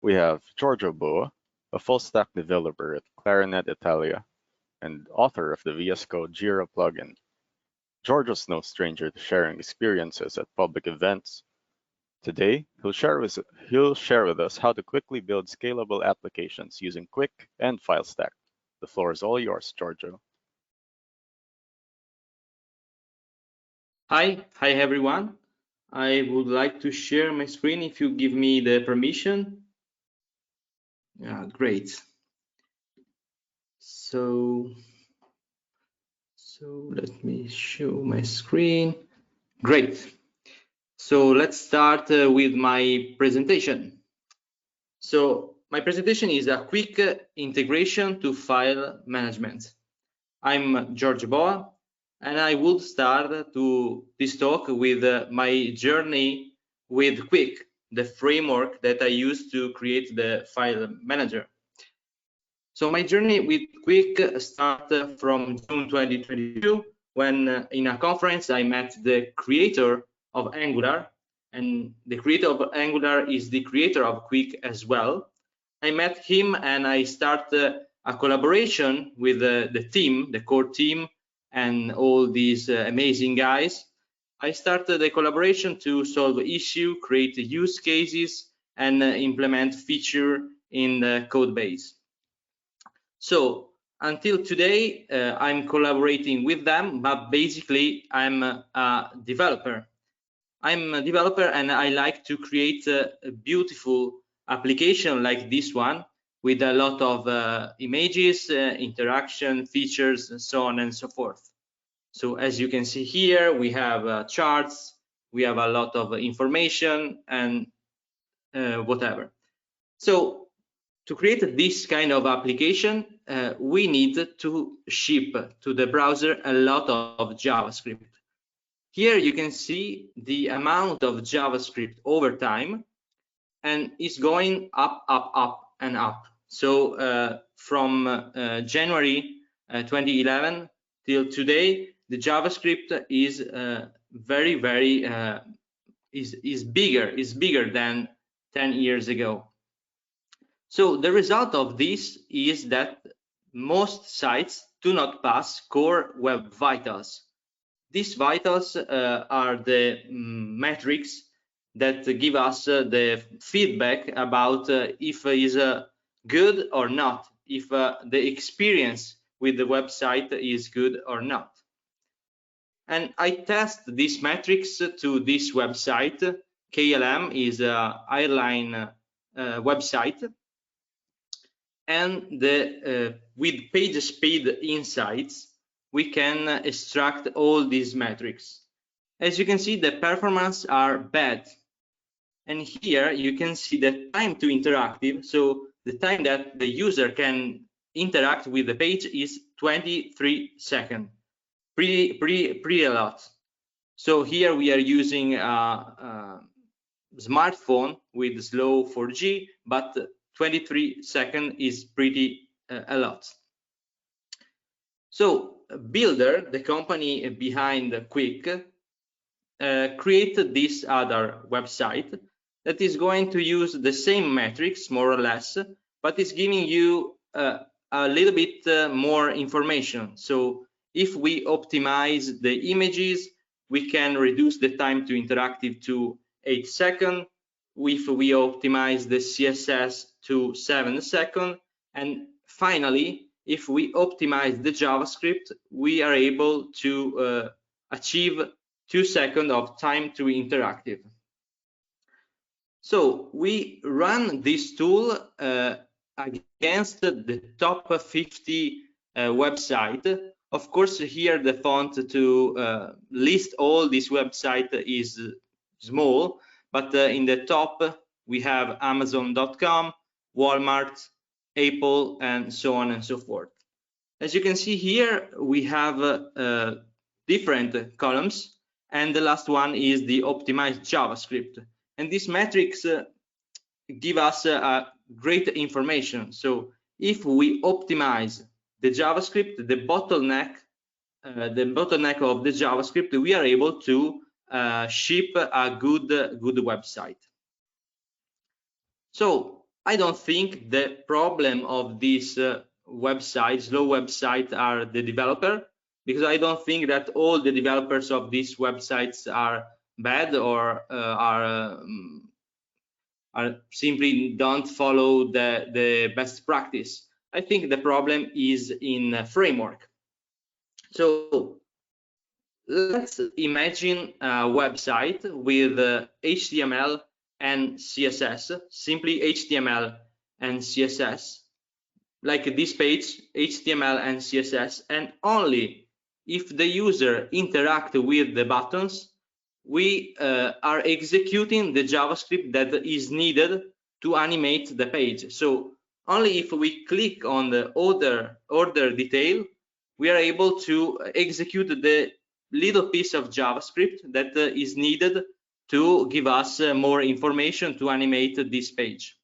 We have Giorgio Boa, a full-stack developer at Clarinet Italia and author of the VS Code Jira plugin. Giorgio's no stranger to sharing experiences at public events. Today, he'll share with us how to quickly build scalable applications using Qwik and Filestack. The floor is all yours, Giorgio. Hi everyone. I would like to share my screen if you give me the permission. Yeah, great. So let me show my screen. Great. So let's start with my presentation. So my presentation is a quick integration to file management. I'm Giorgio Boa, and I would start this talk with my journey with Qwik, the framework that I use to create the file manager. So my journey with Qwik started from June 2022, when in a conference I met the creator of Angular, and the creator of Angular is the creator of Qwik as well. I met him and I started a collaboration with the team, the core team, and all these amazing guys. I started a collaboration to solve issues, create use cases, and implement feature in the code base. So until today, I'm collaborating with them, but basically I'm a developer. I'm a developer and I like to create a beautiful application like this one with a lot of images, interaction, features, and so on and so forth. So as you can see here, we have charts, we have a lot of information and whatever. So to create this kind of application, we need to ship to the browser a lot of JavaScript. Here you can see the amount of JavaScript over time, and it's going up, up, up, and up. So from January 2011 till today, the JavaScript is bigger than 10 years ago. So the result of this is that most sites do not pass core web vitals. These vitals are the metrics that give us the feedback about if it is good or not, if the experience with the website is good or not. And I test these metrics to this website. KLM is an airline website, and with PageSpeed Insights, we can extract all these metrics. As you can see, the performance are bad. And here you can see the time to interactive. So the time that the user can interact with the page is 23 seconds, pretty a lot. So here we are using a smartphone with slow 4G, but 23 seconds is pretty a lot. So Builder, the company behind Qwik, created this other website that is going to use the same metrics, more or less, but it's giving you a little bit more information. So if we optimize the images, we can reduce the time to interactive to 8 seconds. If we optimize the CSS to 7 seconds, and finally, if we optimize the JavaScript, we are able to achieve 2 seconds of time to interactive. So we run this tool against the top 50 website. Of course, here the font to list all this website is small, but in the top we have Amazon.com, Walmart, Apple, and so on and so forth. As you can see here, we have different columns, and the last one is the optimized JavaScript. And these metrics give us great information. So if we optimize the JavaScript, the bottleneck of the JavaScript, we are able to ship a good website. So I don't think the problem of this website, slow website, are the developer, because I don't think that all the developers of these websites are bad or are simply don't follow the best practice. I think the problem is in framework. So let's imagine a website with HTML and CSS, simply HTML and CSS, like this page, HTML and CSS, and only if the user interact with the buttons, we are executing the JavaScript that is needed to animate the page. So only if we click on the order detail, we are able to execute the little piece of JavaScript that is needed to give us more information to animate this page.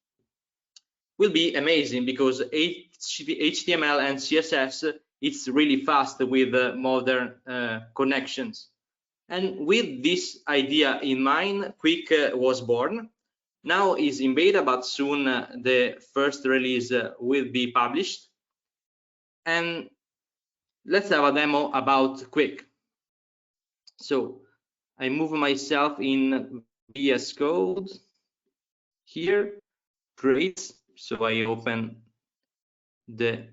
Will be amazing because HTML and CSS, it's really fast with modern connections. And with this idea in mind, Qwik was born. Now is in beta, but soon the first release will be published. And let's have a demo about Qwik. So I move myself in VS Code here. Great. So I open the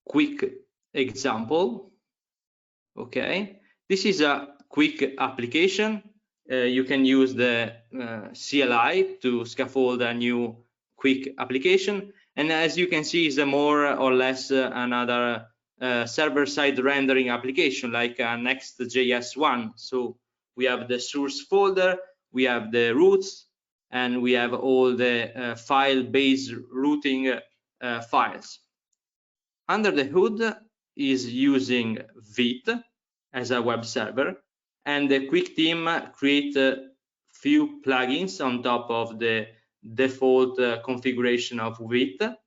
Qwik example. Okay, this is a Qwik application. You can use the CLI to scaffold a new Qwik application, and as you can see, is a more or less another server-side rendering application like a Next.js one. So we have the source folder, we have the roots, and we have all the file-based routing files. Under the hood is using Vite as a web server, and the Qwik team create a few plugins on top of the default configuration of Vite.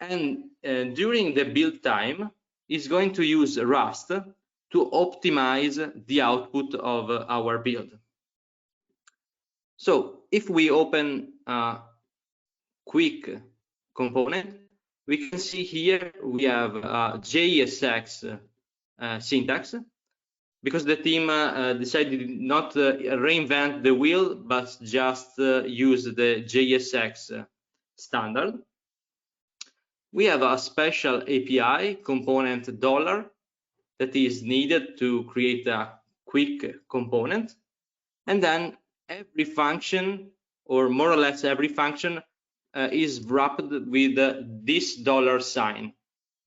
And during the build time, is going to use Rust to optimize the output of our build. So if we open a Qwik component, we can see here we have JSX syntax, because the team decided not to reinvent the wheel, but just use the JSX standard. We have a special API component $ that is needed to create a Qwik component, and then every function, or more or less every function, is wrapped with this $sign.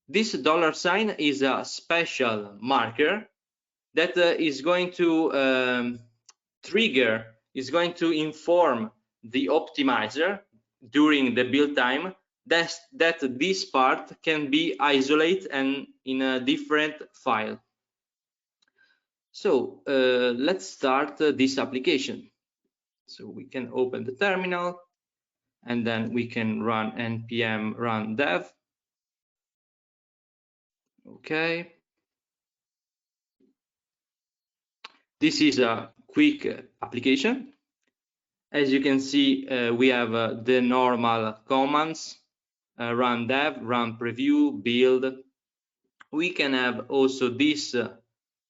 This $sign is a special marker that is going to trigger, is going to inform the optimizer during the build time that this part can be isolated and in a different file. So let's start this application. So we can open the terminal, and then we can run npm run dev. Okay. This is a Qwik application. As you can see, we have the normal commands, run dev, run preview, build. We can have also this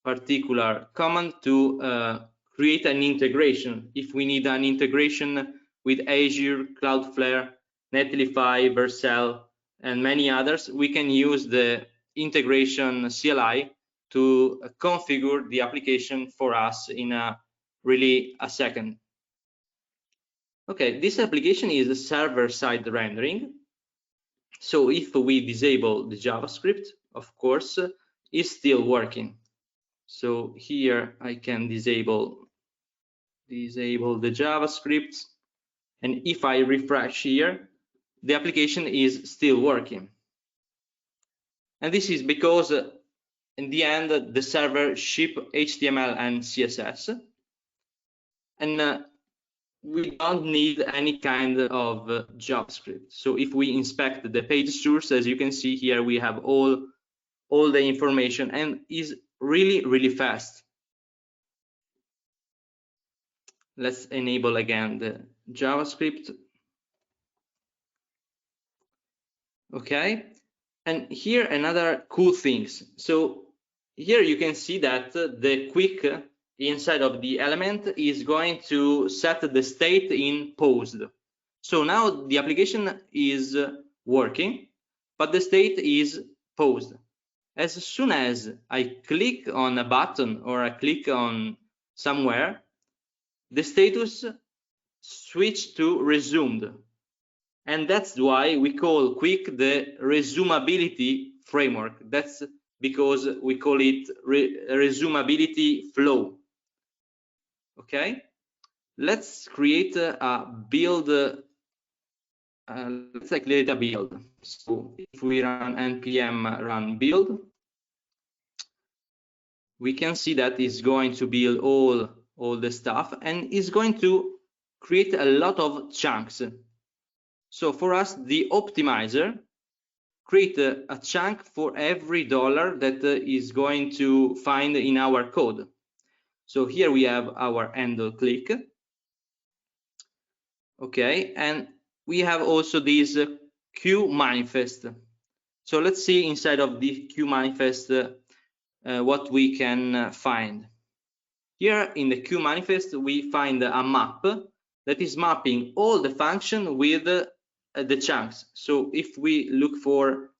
particular command to create an integration. If we need an integration with Azure, Cloudflare, Netlify, Vercel, and many others, we can use the integration CLI to configure the application for us in a second. Okay, this application is a server-side rendering. So if we disable the JavaScript, of course, it's still working. So here I can disable the JavaScript, and if I refresh here, the application is still working. And this is because in the end the server ship HTML and CSS, and we don't need any kind of JavaScript. So if we inspect the page source, as you can see here, we have all the information, and is really fast. Let's enable again the JavaScript. Okay, and here another cool things. So here you can see that the Qwik inside of the element is going to set the state in paused. So now the application is working, but the state is paused. As soon as I click on a button or I click on somewhere, the status switch to resumed. And that's why we call Qwik the resumability framework. That's because we call it resumability flow. Okay, let's create a build. Let's create a build. So if we run npm run build, we can see that it's going to build all the stuff and it's going to create a lot of chunks. So for us, the optimizer create a chunk for every dollar that is going to find in our code. So here we have our handle click. Okay, and we have also this Q manifest. So let's see inside of the Q manifest what we can find. Here in the Q manifest, we find a map that is mapping all the function with the chunks. So if we look for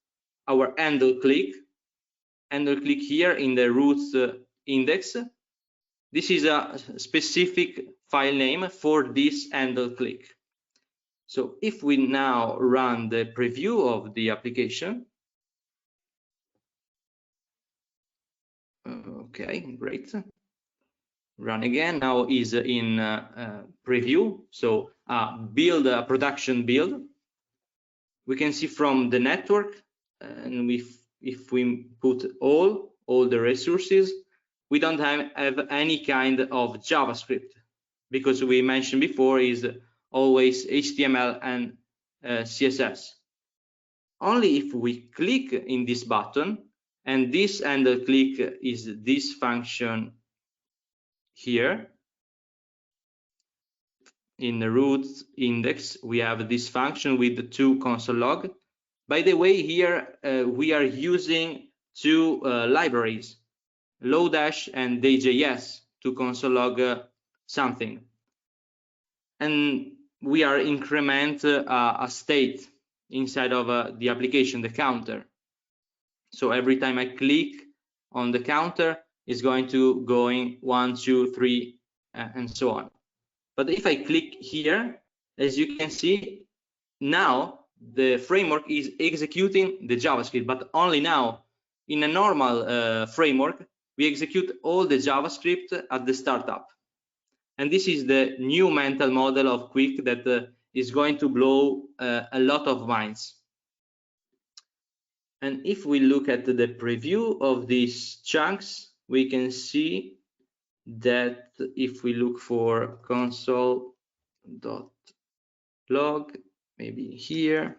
our handle click here in the roots index, this is a specific file name for this handle click. So if we now run the preview of the application, okay, great. Run again. Now is in preview. So build a production build. We can see from the network, and if we put all the resources, we don't have any kind of JavaScript, because we mentioned before is always HTML and CSS. Only if we click in this button, and this handle click is this function here in the root index, we have this function with the 2 console log. By the way, here we are using 2 libraries, Lodash and DJS, to console log something, and we are increment a state inside of the application, the counter. So every time I click on the counter, it's going to going 1, 2, 3, and so on. But if I click here, as you can see, now the framework is executing the JavaScript, but only now. In a normal framework, we execute all the JavaScript at the startup. And this is the new mental model of Qwik that is going to blow a lot of minds. And if we look at the preview of these chunks, we can see that if we look for console.log, maybe here,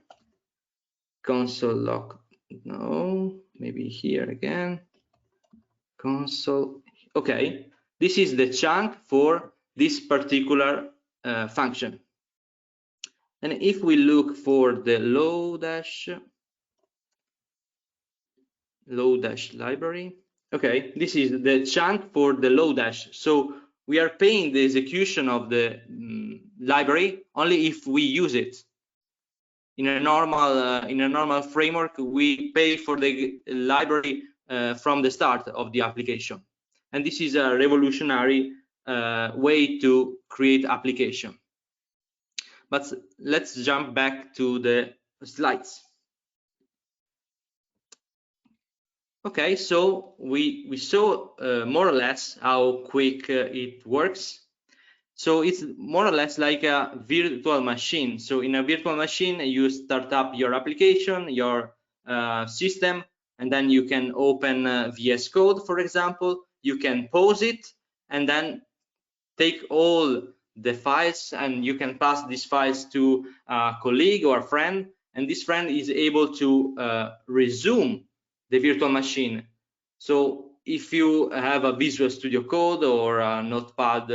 console log, no, maybe here again, console. Okay, this is the chunk for this particular function. And if we look for the Lodash library, okay, this is the chunk for the Lodash. So we are paying the execution of the library only if we use it. In a normal framework, we pay for the library from the start of the application, and this is a revolutionary way to create application. But let's jump back to the slides. Okay, so we saw more or less how Qwik it works. So it's more or less like a virtual machine. So in a virtual machine, you start up your application, your system, and then you can open VS Code, for example. You can pause it and then take all the files, and you can pass these files to a colleague or a friend, and this friend is able to resume the virtual machine. So if you have a Visual Studio Code or a Notepad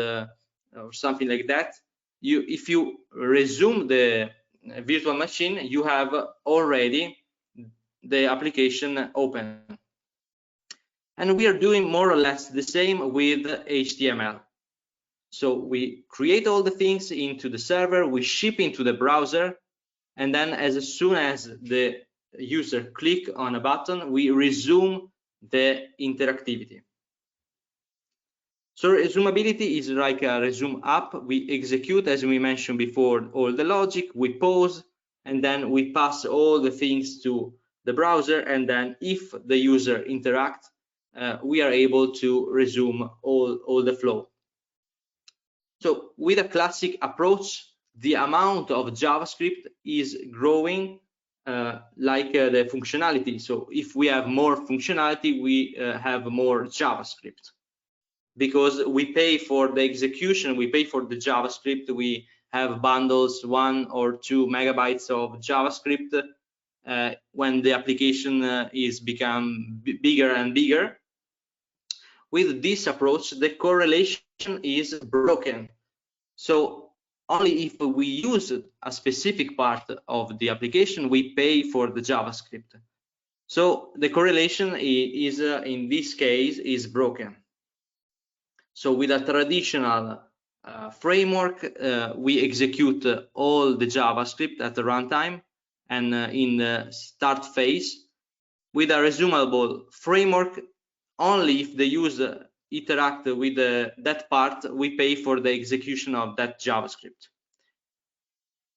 or something like that, if you resume the virtual machine, you have already the application open. And we are doing more or less the same with HTML. So we create all the things into the server, we ship into the browser, and then as soon as the user click on a button, we resume the interactivity. So resumability is like a resume app. We execute, as we mentioned before, all the logic, we pause, and then we pass all the things to the browser, and then if the user interacts, we are able to resume all the flow. So with a classic approach, the amount of JavaScript is growing like the functionality. So if we have more functionality, we have more JavaScript. Because we pay for the execution, we pay for the JavaScript, we have bundles 1 or 2 megabytes of JavaScript when the application is become bigger and bigger. With this approach, the correlation is broken. So only if we use a specific part of the application, we pay for the JavaScript. So the correlation is in this case is broken. So with a traditional framework, we execute all the JavaScript at the runtime and in the start phase. With a resumable framework, only if the user interact with that part, we pay for the execution of that JavaScript.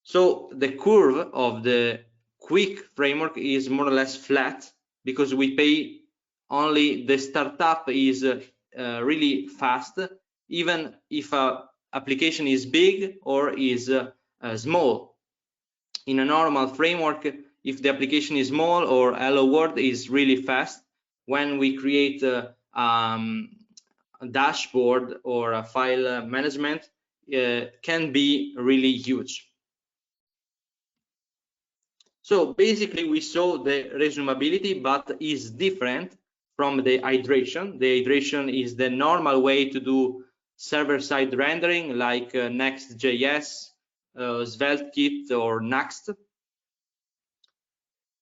So the curve of the Qwik framework is more or less flat because we pay only the startup is really fast, even if an application is big or is small. In a normal framework, if the application is small or hello world is really fast, when we create a dashboard or a file management, can be really huge. So basically we saw the resumability, but is different from the hydration. The hydration is the normal way to do server-side rendering like Next.js, SvelteKit or Next.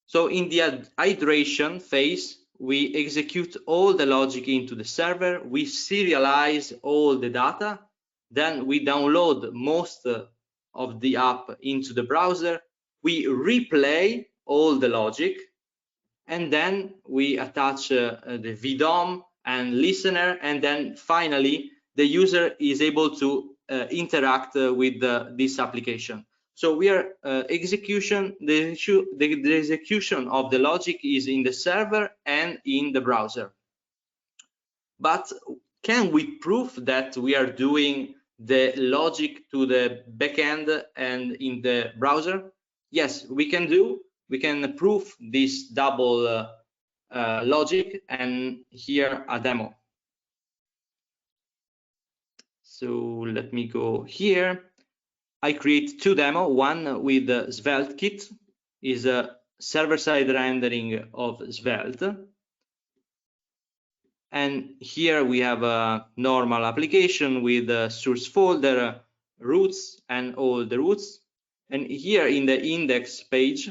So in the hydration phase, we execute all the logic into the server, we serialize all the data, then we download most of the app into the browser, we replay all the logic, and then we attach the VDOM and listener, and then finally the user is able to interact with this application. So we are the execution of the logic is in the server and in the browser. But can we prove that we are doing the logic to the backend and in the browser? Yes, we can do. We can prove this double logic, and here a demo. So let me go here. I create two demo, one with SvelteKit, is a server-side rendering of Svelte. And here we have a normal application with a source folder, roots, and all the roots. And here in the index page,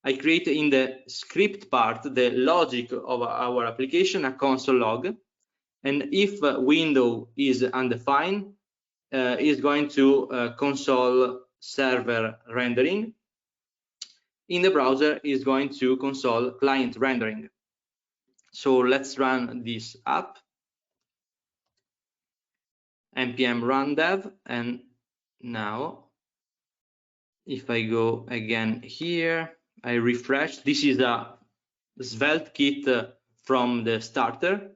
I create in the script part the logic of our application, a console log. And if window is undefined, is going to console server rendering. In the browser is going to console client rendering. So let's run this app. npm run dev, and now if I go again here, I refresh. This is a SvelteKit from the starter,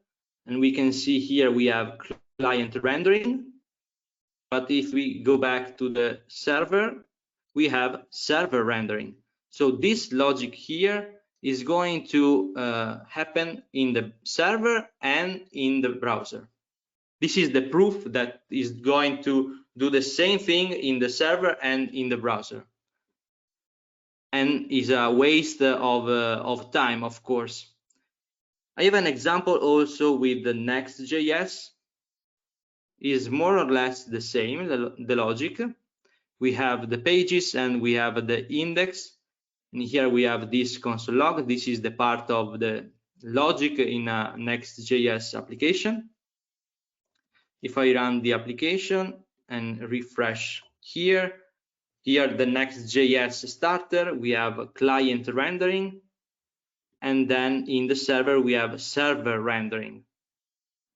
and we can see here we have client rendering. But if we go back to the server, we have server rendering. So this logic here is going to happen in the server and in the browser. This is the proof that is going to do the same thing in the server and in the browser. And is a waste of time, of course. I have an example also with the Next.js. Is more or less the same, the logic. We have the pages and we have the index. And here we have this console log. This is the part of the logic in a Next.js application. If I run the application and refresh here the Next.js starter, we have client rendering, and then in the server we have server rendering.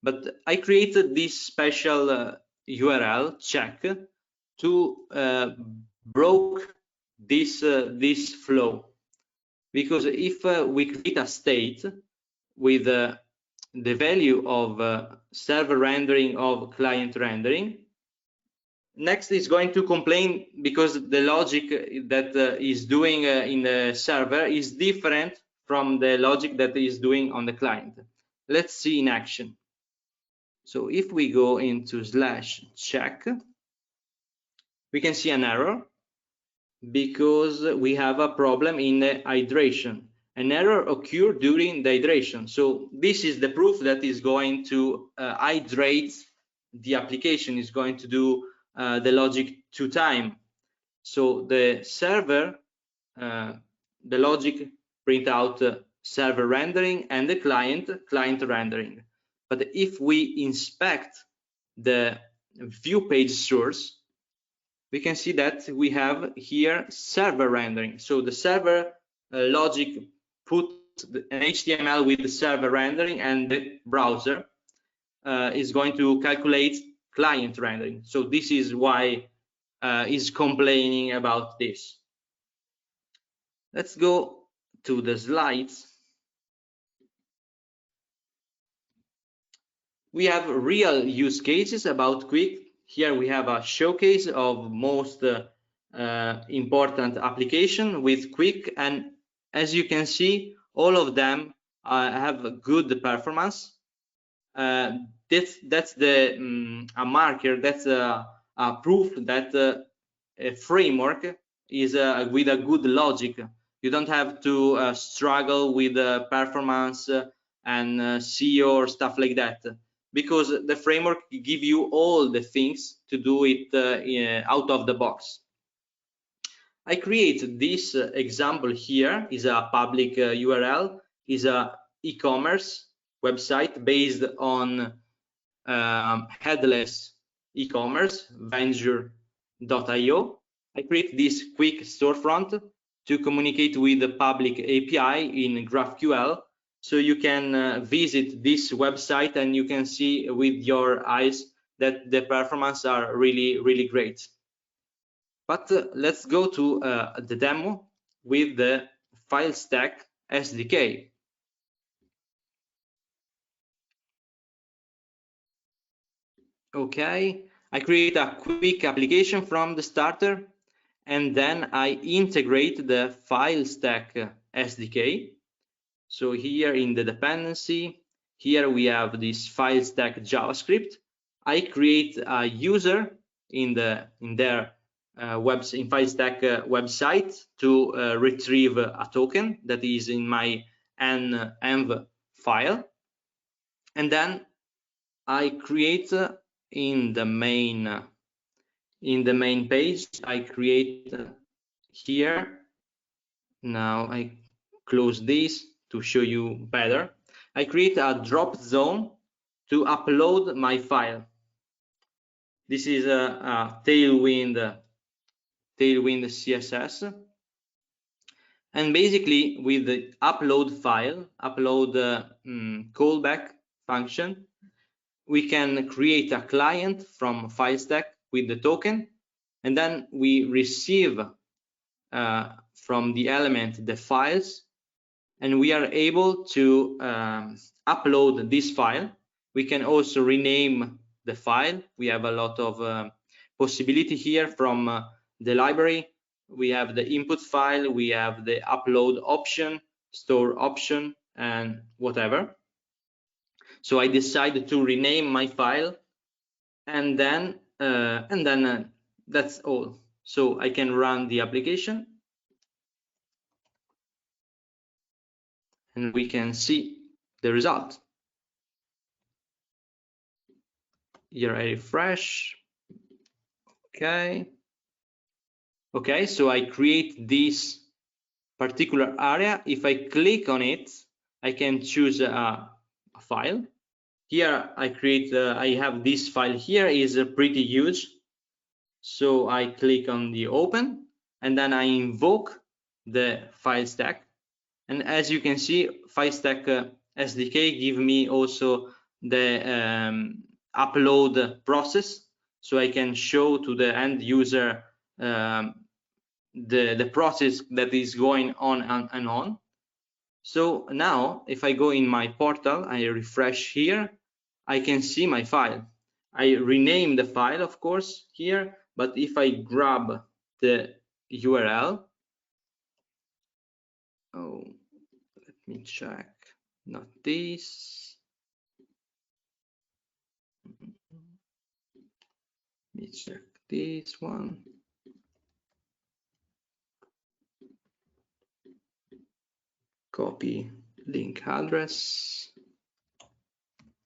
But I created this special URL check to broke this flow, because if we create a state with the value of server rendering of client rendering, Next is going to complain because the logic that is doing in the server is different from the logic that is doing on the client. Let's see in action. So if we go into /check, we can see an error because we have a problem in the hydration. An error occurred during the hydration. So this is the proof that is going to hydrate the application, is going to do the logic 2 times. So the server, the logic print out server rendering, and the client rendering. But if we inspect the view page source, we can see that we have here server rendering. So the server logic put an HTML with the server rendering, and the browser is going to calculate client rendering. So this is why is complaining about this. Let's go to the slides. We have real use cases about Qwik. Here we have a showcase of most important application with Qwik, and as you can see, all of them have a good performance. That's the a marker, that's a proof that a framework is with a good logic. You don't have to struggle with performance and SEO or stuff like that, because the framework give you all the things to do it out of the box. I create this example here, is a public URL, is a e-commerce website based on headless e-commerce venture.io. I create this Qwik storefront to communicate with the public API in GraphQL, so you can visit this website and you can see with your eyes that the performance are really great. But let's go to the demo with the Filestack SDK. Okay, I create a Qwik application from the starter, and then I integrate the Filestack SDK. So here in the dependency, here we have this Filestack JavaScript. I create a user in their Filestack website to retrieve a token that is in my env file, and then I create in the main page, I create here. Now I close this to show you better. I create a drop zone to upload my file. This is a Tailwind CSS, and basically with the upload file, callback function, we can create a client from Filestack with the token, and then we receive from the element the files, and we are able to upload this file. We can also rename the file. We have a lot of possibility here from the library. We have the input file, we have the upload option, store option, and whatever. So I decided to rename my file, and then that's all. So I can run the application, and we can see the result. Here I refresh. Okay, so I create this particular area, if I click on it, I can choose a file. Here I have this file here, is pretty huge. So I click on the open, and then I invoke the Filestack. And as you can see, Filestack SDK give me also the upload process, so I can show to the end user the process that is going on and on. So now if I go in my portal, I refresh here, I can see my file. I rename the file, of course, here, but if I grab the URL, oh, let me check, not this. Let me check this one. Copy link address.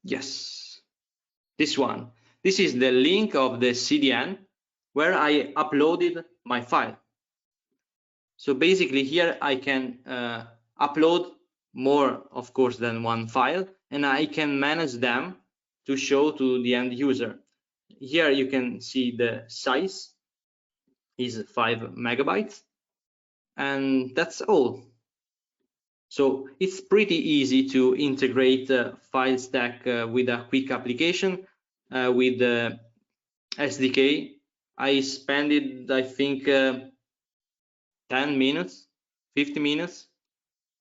Yes, this one. This is the link of the CDN where I uploaded my file. So basically here I can upload more, of course, than one file, and I can manage them to show to the end user. Here you can see the size is 5 megabytes, and that's all. So it's pretty easy to integrate Filestack with a Qwik application with the SDK. I spent it, I think, 10 minutes, 50 minutes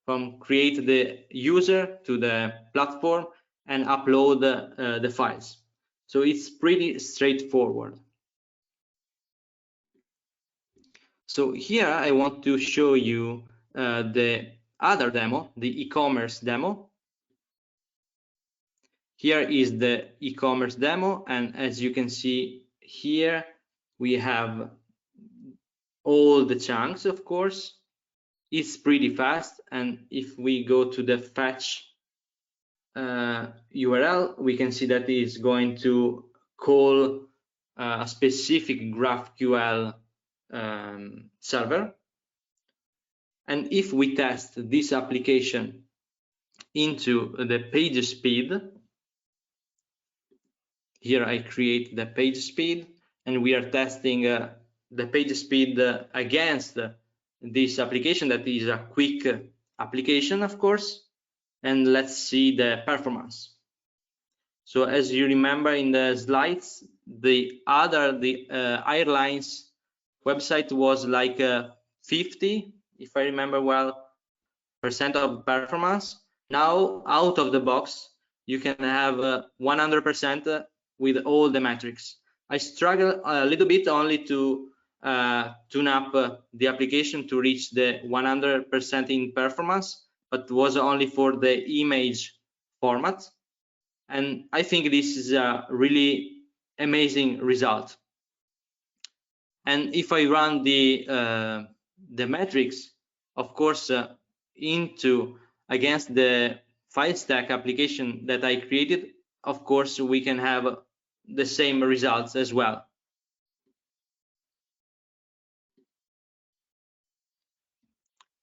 from create the user to the platform and upload the files. So it's pretty straightforward. So here I want to show you the other demo, the e-commerce demo. Here is the e-commerce demo, and as you can see here, we have all the chunks, of course. It's pretty fast, and if we go to the fetch URL, we can see that it's going to call a specific GraphQL server. And if we test this application into the page speed, here I create the page speed, and we are testing the page speed against this application that is a Qwik application, of course. And let's see the performance. So as you remember in the slides, the airlines website was like 50, if I remember well, % of performance. Now out of the box, you can have 100% with all the metrics. I struggle a little bit only to tune up the application to reach the 100% in performance, but was only for the image format. And I think this is a really amazing result. And if I run the metrics, of course, against the Filestack application that I created, of course, we can have the same results as well.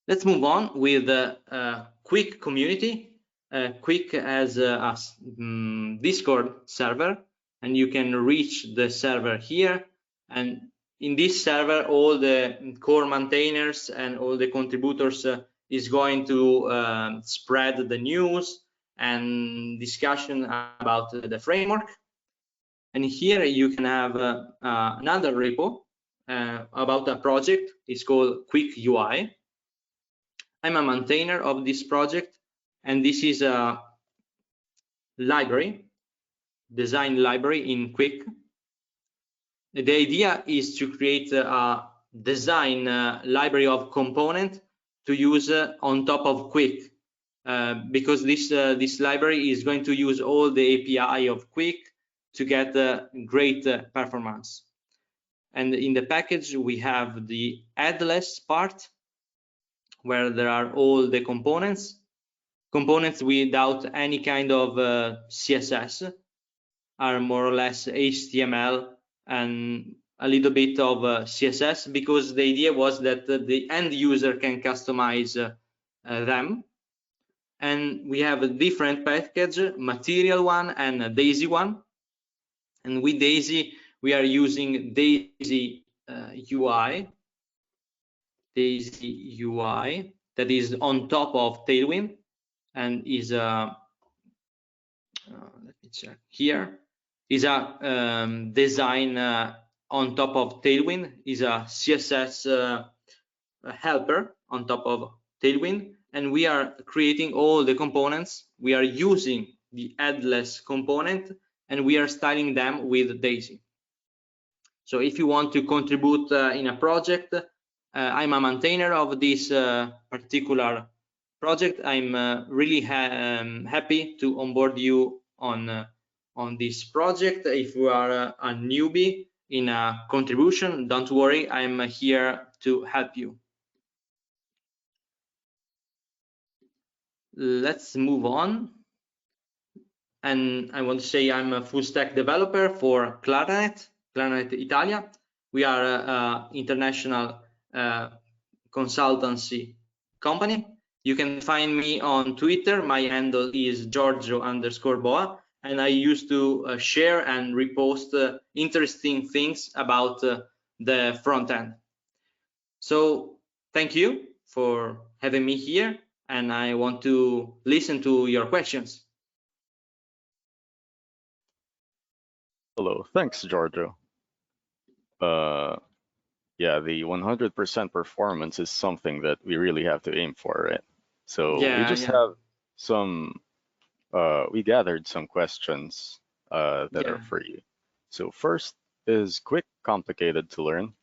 Let's move on with the Qwik community. Qwik has a Discord server, and you can reach the server here. And in this server, all the core maintainers and all the contributors is going to spread the news and discussion about the framework. And here you can have another repo about a project. It's called Qwik UI. I'm a maintainer of this project, and this is a library, design library in Qwik. The idea is to create a design library of component to use on top of Qwik, because this library is going to use all the API of Qwik to get great performance. And in the package, we have the headless part, where there are all the components without any kind of CSS, are more or less HTML and a little bit of CSS, because the idea was that the end user can customize them. And we have a different package, material one and a Daisy one. And with Daisy, we are using Daisy UI. Daisy UI that is on top of Tailwind, and is a let me check here, is a design on top of Tailwind, is a CSS helper on top of Tailwind, and we are creating all the components. We are using the headless component, and we are styling them with Daisy. So if you want to contribute in a project, I'm a maintainer of this particular project. I'm really happy to onboard you on this project. If you are a newbie in a contribution, don't worry, I'm here to help you. Let's move on. And I want to say I'm a full stack developer for Clarinet Italia. We are an international consultancy company. You can find me on Twitter. My handle is Giorgio_Boa, and I used to share and repost interesting things about the front end. So thank you for having me here, and I want to listen to your questions. Hello, thanks, Giorgio. Yeah, the 100% performance is something that we really have to aim for, right? So we just have some, we gathered some questions that are for you. So first, is Qwik complicated to learn?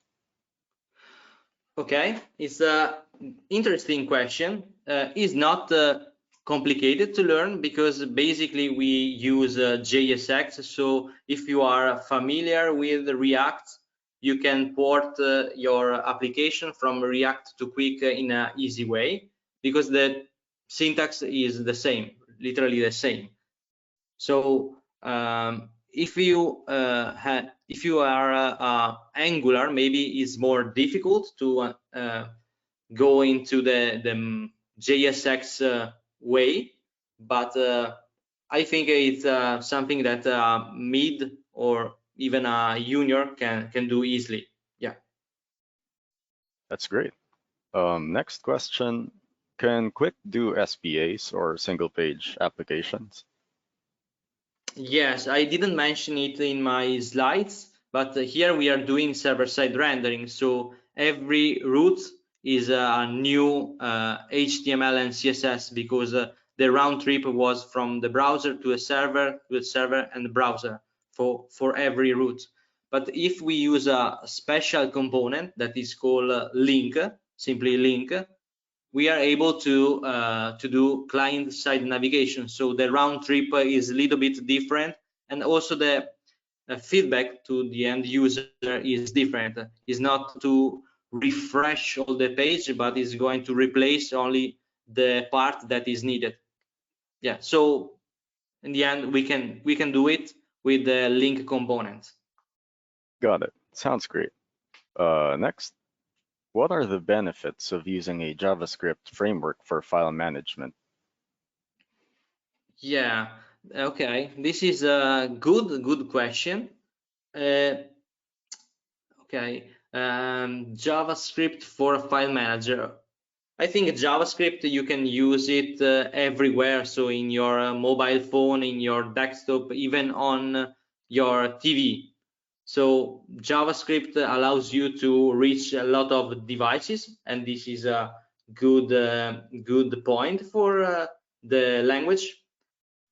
Okay, it's an interesting question. It's not complicated to learn, because basically we use JSX. So if you are familiar with React, you can port your application from React to Qwik in an easy way, because the syntax is the same, literally the same. So if you are Angular, maybe it's more difficult to go into the JSX way, but I think it's something that mid or even a junior can do easily. Yeah. That's great. Next question, can Qwik do SPAs or single page applications? Yes, I didn't mention it in my slides, but here we are doing server-side rendering. So every route is a new HTML and CSS, because the round trip was from the browser to a server, and the browser for every route. But if we use a special component that is called link, simply link, we are able to do client-side navigation. So the round trip is a little bit different, and also the feedback to the end user is different. It's not to refresh all the page, but it's going to replace only the part that is needed. Yeah. So in the end, we can do it with the link component. Got it. Sounds great. Next, what are the benefits of using a JavaScript framework for file management? Yeah, okay. This is a good question. Okay, JavaScript for a file manager. I think JavaScript, you can use it everywhere. So in your mobile phone, in your desktop, even on your TV. So JavaScript allows you to reach a lot of devices, and this is a good point for the language.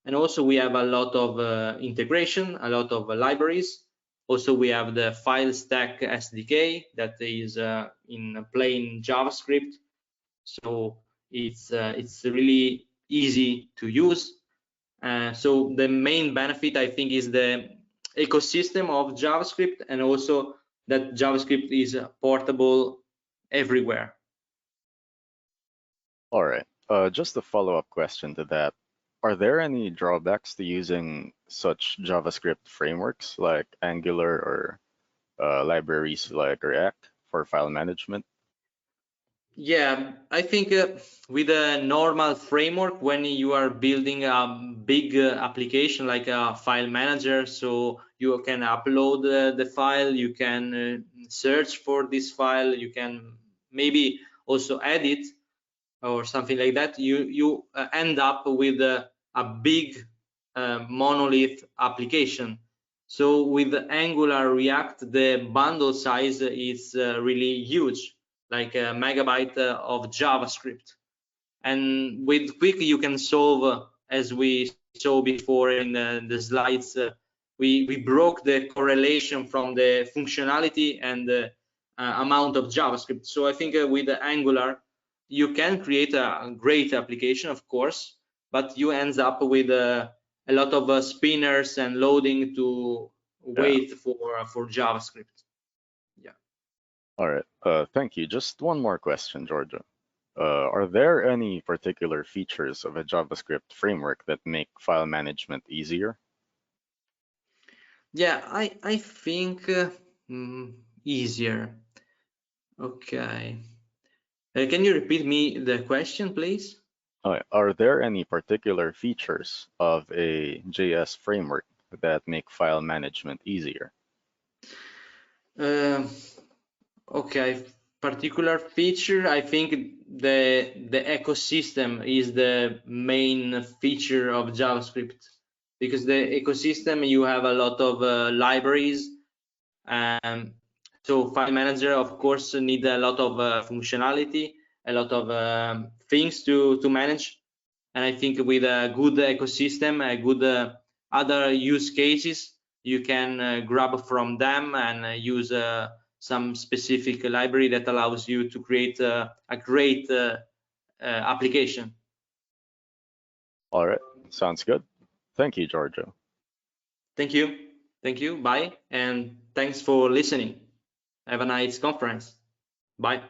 And also we have a lot of integration, a lot of libraries. Also we have the Filestack SDK that is in plain JavaScript. So it's really easy to use. So the main benefit, I think, is the ecosystem of JavaScript, and also that JavaScript is portable everywhere. All right. Just a follow-up question to that. Are there any drawbacks to using such JavaScript frameworks like Angular or libraries like React for file management? Yeah, I think with a normal framework, when you are building a big application like a file manager, so you can upload the file, you can search for this file, you can maybe also edit or something like that, you end up with a big monolith application. So with Angular React, the bundle size is really huge, like a megabyte of JavaScript. And with Qwik, you can solve, as we saw before in the slides, we broke the correlation from the functionality and the amount of JavaScript. So I think with Angular, you can create a great application, of course, but you end up with a lot of spinners and loading to wait for JavaScript. Yeah. All right. Thank you. Just one more question, Georgia. Are there any particular features of a JavaScript framework that make file management easier? Yeah, I think easier. Okay. Can you repeat me the question, please? Are there any particular features of a JS framework that make file management easier? Okay, particular feature, I think the ecosystem is the main feature of JavaScript, because the ecosystem, you have a lot of libraries. So file manager, of course, need a lot of functionality, a lot of things to manage. And I think with a good ecosystem, a good other use cases, you can grab from them and use some specific library that allows you to create a great application. All right, sounds good. Thank you, Georgia. Thank you. Thank you. Bye. And thanks for listening. Have a nice conference. Bye.